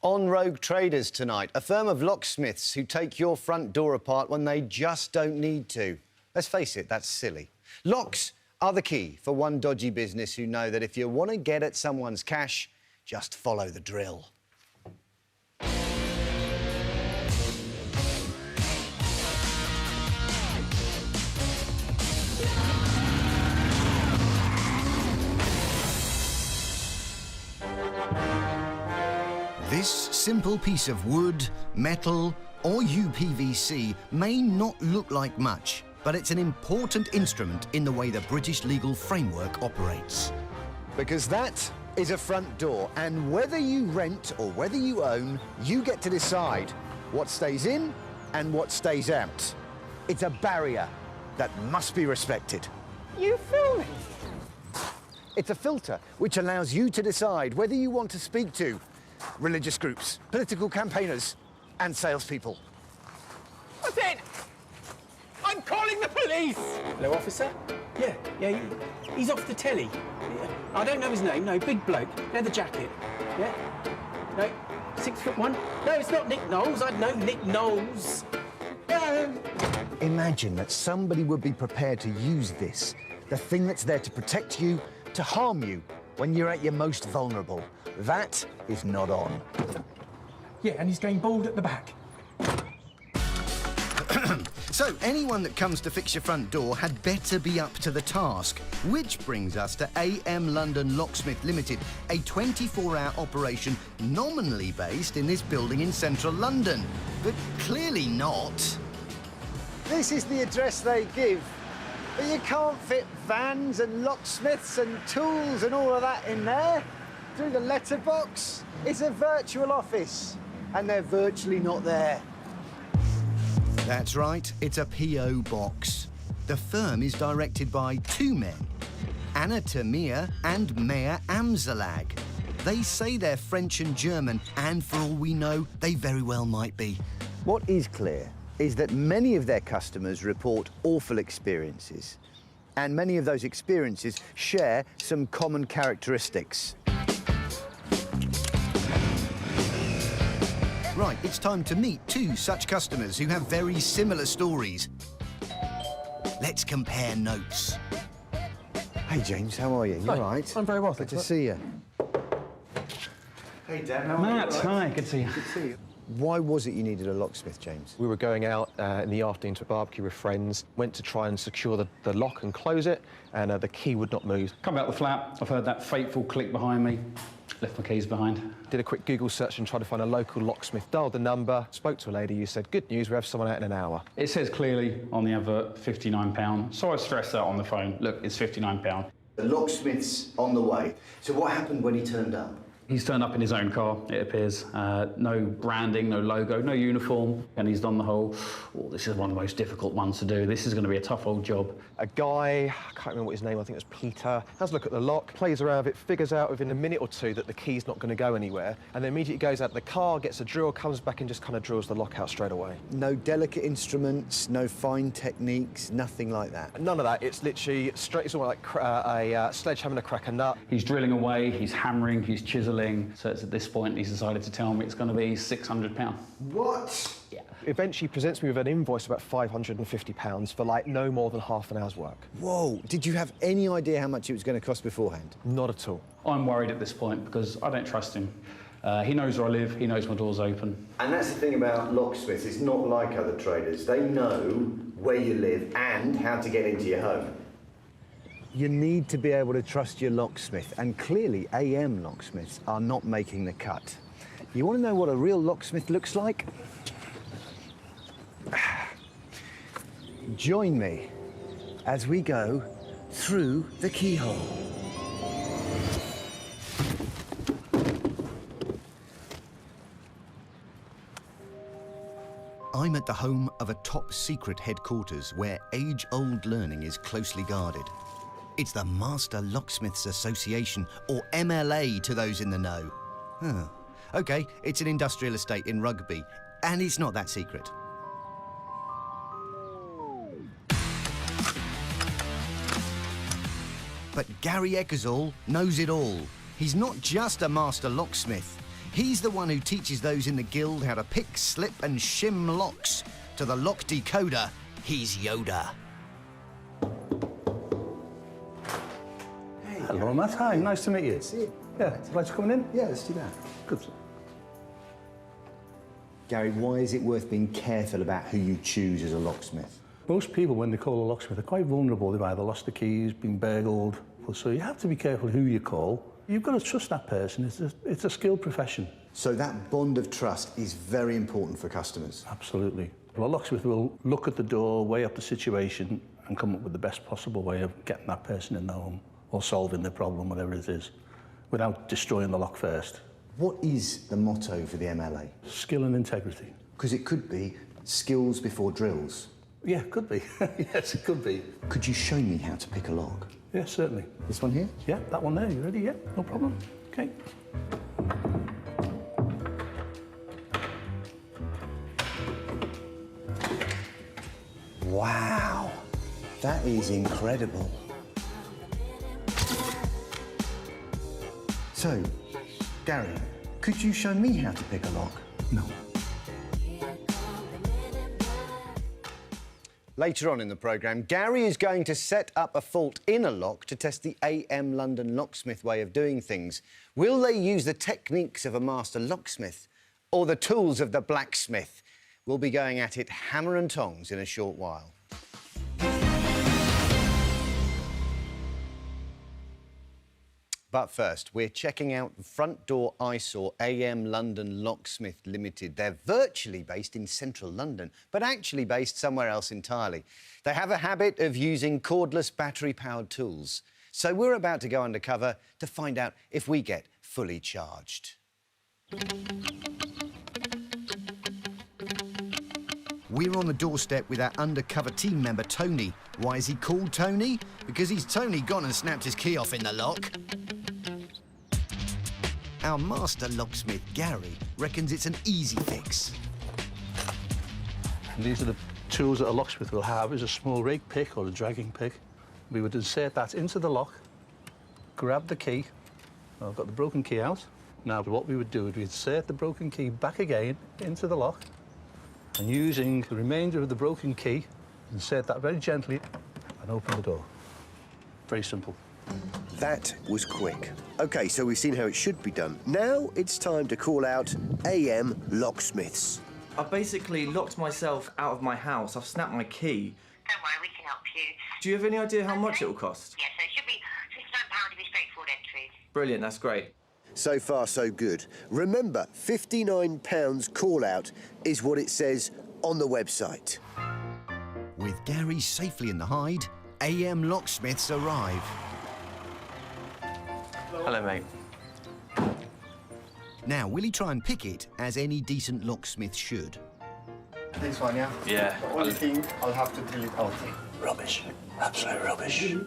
On Rogue Traders tonight, a firm of locksmiths who take your front door apart when they just don't need to. Let's face it, that's silly. Locks are the key for one dodgy business who know that if you want to get at someone's cash, just follow the drill. This simple piece of wood, metal, or UPVC may not look like much, but it's an important instrument in the way the British legal framework operates. Because that is a front door, and whether you rent or whether you own, you get to decide what stays in and what stays out. It's a barrier that must be respected. You filming? It's a filter which allows you to decide whether you want to speak to religious groups, political campaigners, and salespeople. What's it? I'm calling the police! Hello, officer? Yeah, he's off the telly. I don't know his name, no, big bloke, leather jacket. Yeah? No, 6'1"? No, it's not Nick Knowles, I'd know Nick Knowles. Imagine that somebody would be prepared to use this, the thing that's there to protect you, to harm you when you're at your most vulnerable. That is not on. Yeah, and he's going bald at the back. So anyone that comes to fix your front door had better be up to the task. Which brings us to AM London Locksmith Limited, a 24-hour operation nominally based in this building in central London, but clearly not. This is the address they give, but you can't fit vans and locksmiths and tools and all of that in there. Through the letterbox, it's a virtual office, and they're virtually not there. That's right, it's a P.O. box. The firm is directed by two men, Anna Tamir and Meir Amzalag. They say they're French and German, and for all we know, they very well might be. What is clear is that many of their customers report awful experiences, and many of those experiences share some common characteristics. Right, it's time to meet two such customers who have very similar stories. Let's compare notes. Hey, James, how are you? You all right? I'm very well, Good to see you. Hey, Dan, how are you? Matt, hi, good to see you. Good to see you. Why was it you needed a locksmith, James? We were going out in the afternoon to a barbecue with friends, went to try and secure the lock and close it, and the key would not move. Come out the flat, I've heard that fateful click behind me, left my keys behind. Did a quick Google search and tried to find a local locksmith, dialed the number, spoke to a lady who said, good news, we have someone out in an hour. It says clearly on the advert, £59, so I stressed that on the phone. Look, it's £59. The locksmith's on the way. So what happened when he turned up? He's turned up in his own car, it appears. No branding, no logo, no uniform, and he's done the whole, oh, this is one of the most difficult ones to do. This is going to be a tough old job. A guy, I can't remember what his name, I think it was Peter, has a look at the lock, plays around with it, figures out within a minute or two that the key's not going to go anywhere, and then immediately goes out of the car, gets a drill, comes back and just kind of drills the lock out straight away. No delicate instruments, no fine techniques, nothing like that? None of that, it's literally straight, it's almost like a sledgehammer to crack a nut. He's drilling away, he's hammering, he's chiseling, so it's at this point he's decided to tell me it's going to be £600. What? Yeah. Eventually presents me with an invoice about £550 for like no more than half an hour's work. Whoa, did you have any idea how much it was going to cost beforehand? Not at all. I'm worried at this point because I don't trust him. He knows where I live, he knows my door's open. And that's the thing about locksmiths, it's not like other traders. They know where you live and how to get into your home. You need to be able to trust your locksmith, and clearly AM locksmiths are not making the cut. You want to know what a real locksmith looks like? Join me as we go through the keyhole. I'm at the home of a top-secret headquarters where age-old learning is closely guarded. It's the Master Locksmiths Association, or MLA to those in the know. Huh. OK, it's an industrial estate in Rugby, and it's not that secret. But Gary Eckersall knows it all. He's not just a master locksmith. He's the one who teaches those in the guild how to pick, slip and shim locks. To the lock decoder, he's Yoda. Hello, Matt. Hi, nice to meet you. See you. Yeah, would you like to come in? Yeah, let's do that. Good. Gary, why is it worth being careful about who you choose as a locksmith? Most people, when they call a locksmith, are quite vulnerable. They've either lost the keys, been burgled. So you have to be careful who you call. You've got to trust that person. It's a skilled profession. So that bond of trust is very important for customers. Absolutely. Well, a locksmith will look at the door, weigh up the situation, and come up with the best possible way of getting that person in the home or solving the problem, whatever it is, without destroying the lock first. What is the motto for the MLA? Skill and integrity. Because it could be skills before drills. Yeah, could be. Yes, it could be. Could you show me how to pick a lock? Yeah, certainly. This one here? Yeah, that one there. You ready? Yeah, no problem. Okay. Wow, that is incredible. So, Gary, could you show me how to pick a lock? No. Later on in the programme, Gary is going to set up a fault in a lock to test the AM London Locksmith way of doing things. Will they use the techniques of a master locksmith or the tools of the blacksmith? We'll be going at it hammer and tongs in a short while. But first, we're checking out the front door eyesore AM London Locksmith Limited. They're virtually based in central London, but actually based somewhere else entirely. They have a habit of using cordless battery-powered tools. So we're about to go undercover to find out if we get fully charged. We're on the doorstep with our undercover team member, Tony. Why is he called Tony? Because he's Tony gone and snapped his key off in the lock. Our master locksmith, Gary, reckons it's an easy fix. And these are the tools that a locksmith will have, is a small rake pick or a dragging pick. We would insert that into the lock, grab the key. I've got the broken key out. Now what we would do is we'd insert the broken key back again into the lock, and using the remainder of the broken key, insert that very gently and open the door. Very simple. That was quick. OK, so we've seen how it should be done. Now it's time to call out AM Locksmiths. I've basically locked myself out of my house. I've snapped my key. Don't worry, we can help you. Do you have any idea how much it will cost? Yes, so it should be £69 to be straightforward entries. Brilliant, that's great. So far, so good. Remember, £59 call out is what it says on the website. With Gary safely in the hide, AM Locksmiths arrive. Hello, mate. Now, will he try and pick it, as any decent locksmith should? This one, yeah? Yeah. The only thing, I'll have to drill it out. Rubbish. Absolute rubbish.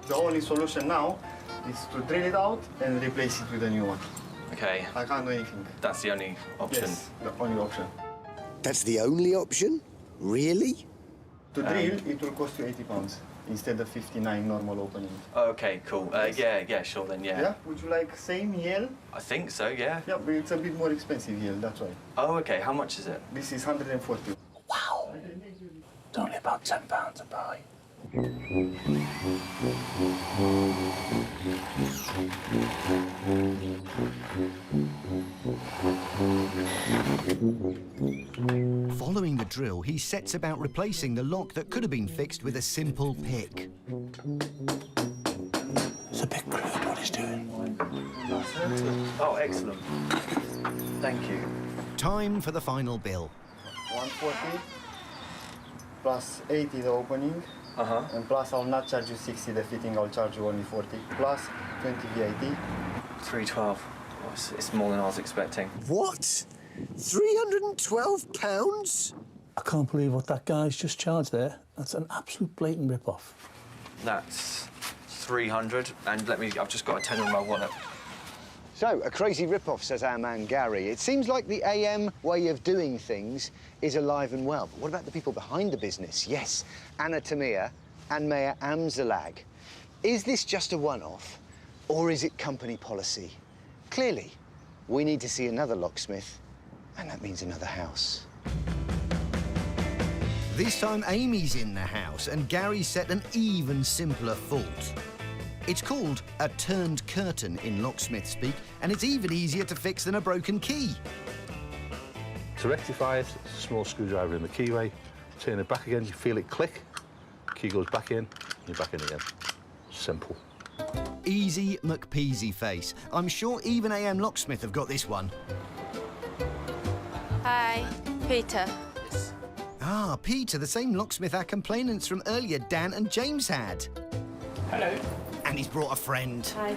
The only solution now is to drill it out and replace it with a new one. OK, I can't do anything. that's the only option. Yes, the only option. That's the only option? Really? To drill, it will cost you £80 instead of 59 normal opening. OK, cool. Yeah, sure then, yeah. Yeah? Would you like same yell? I think so, yeah. Yeah, but it's a bit more expensive yell, that's why. Oh, OK, how much is it? This is 140. Wow. It's only about £10 to buy. Following the drill, he sets about replacing the lock that could have been fixed with a simple pick. It's a bit crude what he's doing. Oh, excellent. Thank you. Time for the final bill. 140 plus 80 the opening. And plus I'll not charge you 60 the fitting, I'll charge you only 40. Plus 20 VAT. 312. Oh, it's more than I was expecting. What? £312? I can't believe what that guy's just charged there. That's an absolute blatant rip-off. That's 300, and I've just got a tenner in my wallet. So, a crazy rip-off, says our man Gary. It seems like the AM way of doing things is alive and well. But what about the people behind the business? Yes, Anna Tamir and Mayor Amzalag. Is this just a one-off, or is it company policy? Clearly, we need to see another locksmith, and that means another house. This time Amy's in the house and Gary set an even simpler fault. It's called a turned curtain in locksmith speak, and it's even easier to fix than a broken key. To rectify it, it's a small screwdriver in the keyway. Turn it back again, you feel it click. Key goes back in, you're back in again. Simple. Easy McPeasy face. I'm sure even AM Locksmith have got this one. Hi, Peter. Ah, Peter, the same locksmith our complainants from earlier, Dan and James had. Hello. And he's brought a friend. Hi.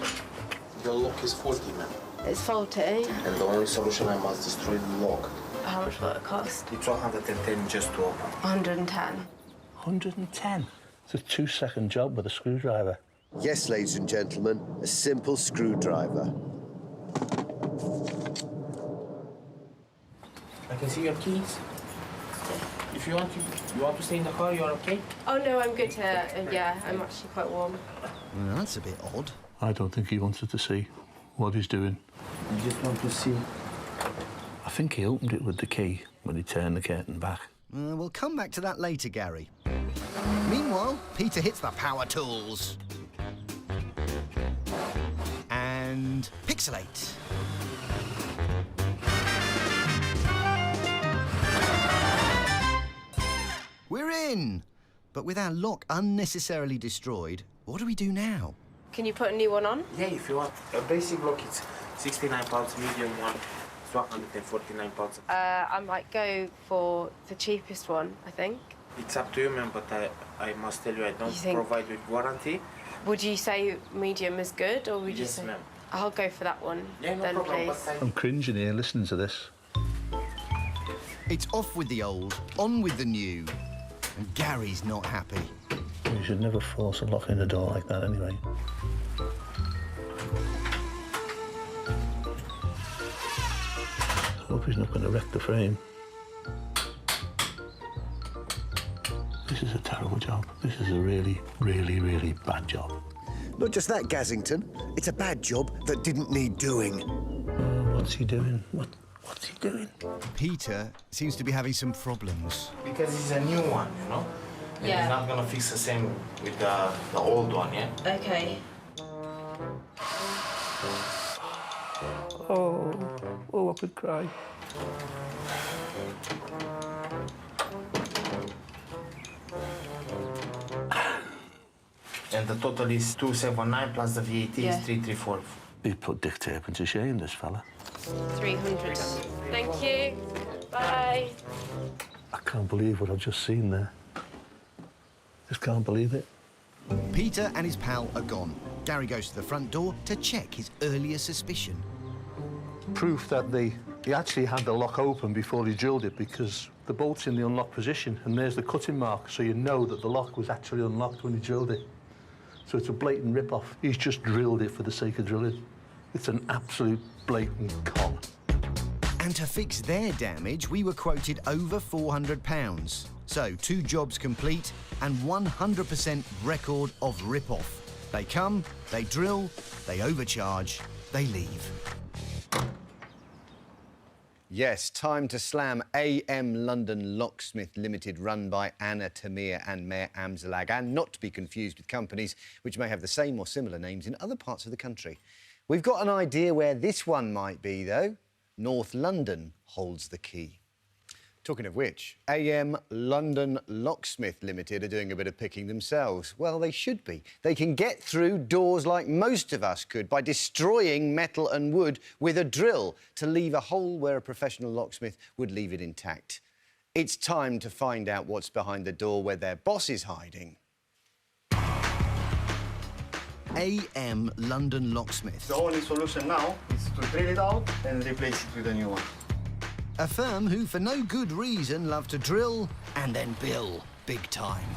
The lock is faulty, ma'am. It's faulty. And the only solution, I must destroy the lock. How much will it cost? It's 110 just to open. 110. 110? It's a 2-second job with a screwdriver. Yes, ladies and gentlemen, a simple screwdriver. I can see your keys. If you want to stay in the car, you're okay? Oh, no, I'm good here. Yeah, I'm actually quite warm. Well, that's a bit odd. I don't think he wanted to see what he's doing. You just want to see. I think he opened it with the key when he turned the curtain back. We'll come back to that later, Gary. Meanwhile, Peter hits the power tools. And pixelate. We're in! But with our lock unnecessarily destroyed, what do we do now? Can you put a new one on? Yeah, if you want. A basic lock, it's 69 pounds. Medium one, it's 149 pounds. I might go for the cheapest one, I think. It's up to you, ma'am, but I must tell you, I don't provide with warranty. Would you say medium is good, or would you say... Yes, ma'am. I'll go for that one, Yeah, no then, problem, please. I'm cringing here listening to this. It's off with the old, on with the new. And Gary's not happy. You should never force a lock in the door like that anyway. I hope he's not going to wreck the frame. This is a terrible job. This is a really, really, really bad job. Not just that, Gazington. It's a bad job that didn't need doing. What's he doing? What's he doing? Peter seems to be having some problems. Because it's a new one, you know? And Yeah. it's not gonna fix the same with the old one, yeah? Okay. Oh, I could cry. And the total is 279 plus the VAT Yeah. is 334. He put Dick Turpin to shame, this fella. 300. Thank you. Bye. I can't believe what I've just seen there. Just can't believe it. Peter and his pal are gone. Gary goes to the front door to check his earlier suspicion. Proof that he actually had the lock open before he drilled it, because the bolt's in the unlocked position and there's the cutting mark, so you know that the lock was actually unlocked when he drilled it. So it's a blatant rip-off. He's just drilled it for the sake of drilling. It's an absolute blatant con. And to fix their damage, we were quoted over £400. So 2 jobs complete and 100% record of rip-off. They come, they drill, they overcharge, they leave. Yes, time to slam AM London Locksmith Limited, run by Anna Tamir and Mayor Amzalag, and not to be confused with companies which may have the same or similar names in other parts of the country. We've got an idea where this one might be, though. North London holds the key. Talking of which, AM London Locksmith Limited are doing a bit of picking themselves. Well, they should be. They can get through doors like most of us could by destroying metal and wood with a drill to leave a hole where a professional locksmith would leave it intact. It's time to find out what's behind the door where their boss is hiding. AM London Locksmith. The only solution now is to drill it out and replace it with a new one. A firm who, for no good reason, love to drill and then bill big time.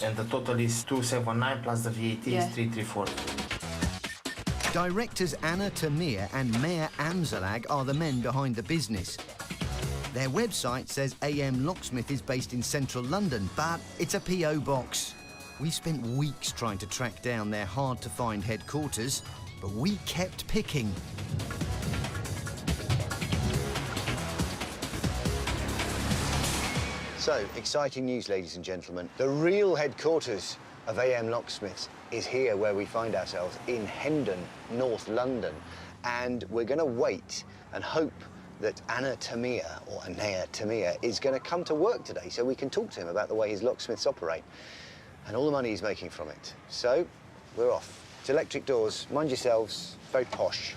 And the total is 279 plus the VAT Yeah. is 334. Directors Anna Tamir and Mayor Amzalag are the men behind the business. Their website says AM Locksmith is based in central London, but it's a PO box. We've spent weeks trying to track down their hard-to-find headquarters, but we kept picking. So, exciting news, ladies and gentlemen. The real headquarters of AM Locksmiths is here where we find ourselves in Hendon, North London. And we're going to wait and hope that Anna Tamir, or Anea Tamir, is going to come to work today so we can talk to him about the way his locksmiths operate and all the money he's making from it. So, we're off. It's electric doors. Mind yourselves. Very posh.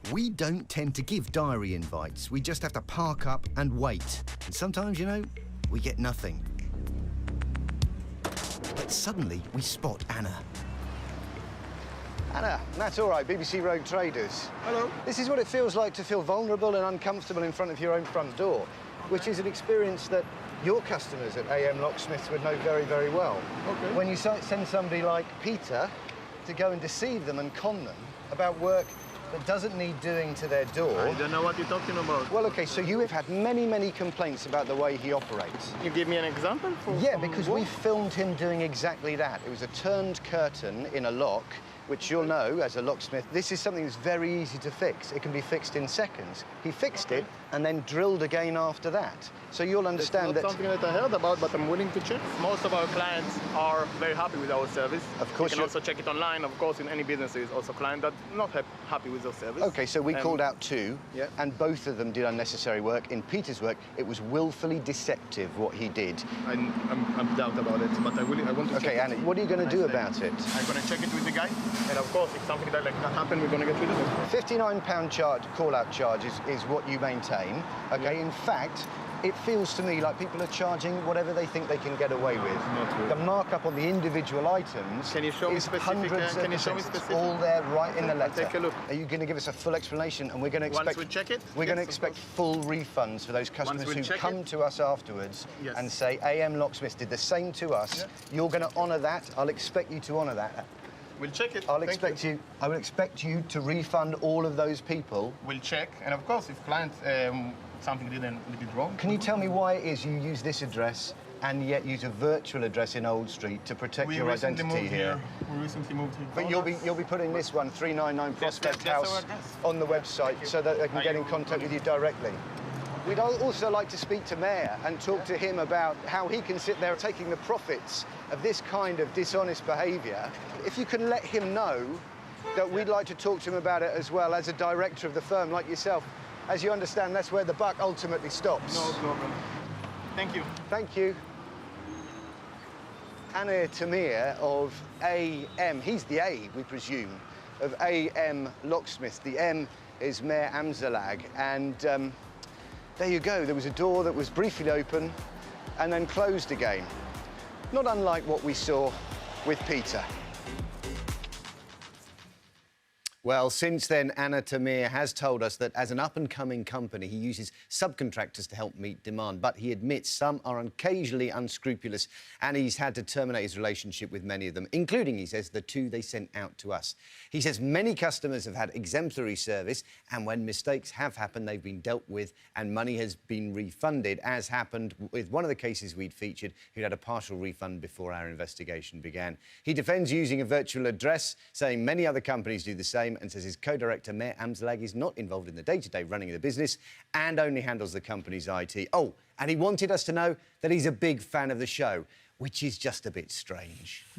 We don't tend to give diary invites. We just have to park up and wait. And sometimes, you know, we get nothing. But suddenly, we spot Anna. Anna, that's all right, BBC Rogue Traders. Hello. This is what it feels like to feel vulnerable and uncomfortable in front of your own front door, which is an experience that your customers at AM Locksmiths would know very, very well. Okay. When you send somebody like Peter to go and deceive them and con them about work that doesn't need doing to their door. I don't know what you're talking about. Well, OK, so you have had many, many complaints about the way he operates. You give me an example? Yeah, because we filmed him doing exactly that. It was a turned curtain in a lock, which you'll know as a locksmith, this is something that's very easy to fix. It can be fixed in seconds. He fixed it and then drilled again after that. So you'll understand That's something that I heard about, but I'm willing to check. Most of our clients are very happy with our service. Of course. You can also check it online. Of course, in any business, there is also clients that are not happy with their service. OK, so we called out two, and both of them did unnecessary work. In Peter's work, it was willfully deceptive what he did. I'm doubt about it, but I want to check OK, Anna, what are you going to do about it? I'm going to check it with the guy, and of course, if something like that happens, we're going to get rid of it. £59 call-out charge is what you maintain. OK, in fact, it feels to me like people are charging whatever they think they can get away with. The markup on the individual items is hundreds of percent. It's all there right in the letter. Take a look. Are you going to give us a full explanation? And we're going to expect... Once we check it? We're going to expect full refunds for those customers who come to us afterwards and say, AM Locksmith did the same to us. You're going to honour that. I'll expect you to honour that. We'll check it. I will expect you to refund all of those people. We'll check, and of course, if clients something we did wrong. Can you tell me why it is you use this address and yet use a virtual address in Old Street to protect your identity here? We recently moved here. But you'll be putting this one, 399 Prospect House, on the website so that they can get in contact with you directly. We'd also like to speak to Mayor and talk to him about how he can sit there taking the profits of this kind of dishonest behaviour. If you can let him know that we'd like to talk to him about it as well as a director of the firm like yourself. As you understand, that's where the buck ultimately stops. No problem. Thank you. Thank you. Anna Tamir of AM, he's the A, we presume, of AM Locksmith. The M is Mayor Amzalag, and there you go. There was a door that was briefly open and then closed again. Not unlike what we saw with Peter. Well, since then, Anna Tamir has told us that as an up-and-coming company, he uses subcontractors to help meet demand. But he admits some are occasionally unscrupulous, and he's had to terminate his relationship with many of them, including, he says, the two they sent out to us. He says many customers have had exemplary service, and when mistakes have happened, they've been dealt with and money has been refunded, as happened with one of the cases we'd featured, who had a partial refund before our investigation began. He defends using a virtual address, saying many other companies do the same, and says his co-director, Mayor Amzalag, is not involved in the day-to-day running of the business and only handles the company's IT. Oh, and he wanted us to know that he's a big fan of the show, which is just a bit strange.